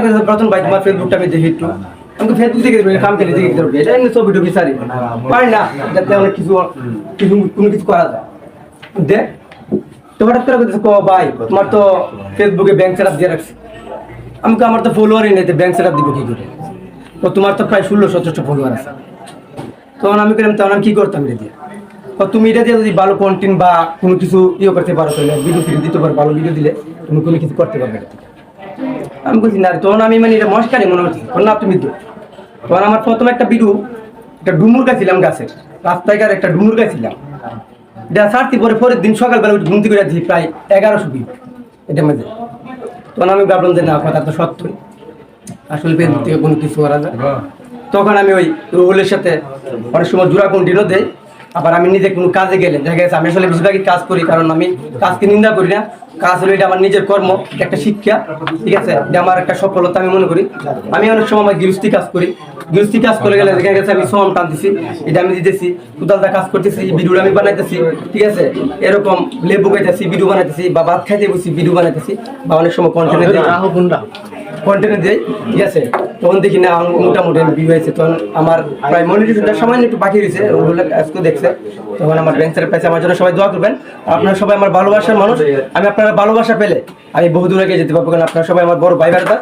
কাছে প্রথম ভাই তোমার ফেসবুকটা আমি দেখি একটু আমাকে ফেসবুক থেকে কাম খেলে দেখি এটা এমনি ছবি টবি সারি পারি না যাতে অনেক কিছু কিছু কোনো কিছু করা যায় দেখ তো হঠাৎ করে বলতেছে ভাই তোমার তো ফেসবুকে ব্যাংক সেট আপ দিয়ে রাখছি আমাকে আমার তো ফলোয়ারই নেই ব্যাংক সেট আপ দিব কি করে তো তোমার তো প্রায় 16-17 ফলোয়ার আছে তখন আমি করলাম তখন আমি কি করতাম এটা দিয়ে তুমি এটা দিয়ে যদি ভালো কন্টেন্ট বা কোনো কিছু ইয়ে করতে পারো তাহলে ভিডিও ফিডিও দিতে পারো ভালো ভিডিও দিলে তুমি কোনো কিছু করতে পারবে এটা থেকে আমি বলছি না তখন আমি মানে এটা মস্কারি মনে হচ্ছে না তুমি তো তখন আমার প্রথম একটা ভিডিও একটা ডুমুর গাছিলাম গাছে রাস্তায় একটা ডুমুর গাছিলাম এটা ছাড়তি পরের দিন সকালবেলা উঠে ঘুমতে করে দিই প্রায় 1100 ভিউ এটার মধ্যে তখন আমি ভাবলাম যে না কথা তো সত্যই আসলে ফেসবুক থেকে কোনো কিছু করা যায় তখন আমি ওই রুহুলের সাথে অনেক সময় জোড়া কন্টিনিউ দেয় আবার আমি নিজে কোনো কাজে গেলে দেখা গেছে আমি আসলে বেশিরভাগই কাজ করি কারণ আমি কাজকে নিন্দা করি না কাজ হলো এটা আমার নিজের কর্ম একটা শিক্ষা ঠিক আছে এটা আমার একটা সফলতা আমি মনে করি আমি অনেক সময় আমার গৃহস্থী কাজ করি গৃহস্থী কাজ করে গেলে দেখা গেছে আমি শ্রম টানতেছি এটা আমি দিতেছি কোদালটা কাজ করতেছি ভিডিও আমি বানাইতেছি ঠিক আছে এরকম লেবু খাইতেছি ভিডিও বানাইতেছি বা ভাত খাইতে বসি ভিডিও বানাইতেছি বা অনেক সময় কন্টেন্ট দিই ঠিক আছে তখন দেখি না মোটামুটি ভিউ হয়েছে তখন আমার প্রায় মনিটাইজেশনটা সামান্য একটু বাকি রয়েছে ওগুলো আজকে দেখছে তখন আমার ব্যাংক সেটের পাশে আমার জন্য সবাই দোয়া করবেন আপনারা সবাই আমার ভালোবাসার মানুষ আমি আপনারা ভালোবাসা পেলে আমি বহু দূর আগে যেতে পারবো কারণ আপনারা সবাই আমার বড় ভাই ভাই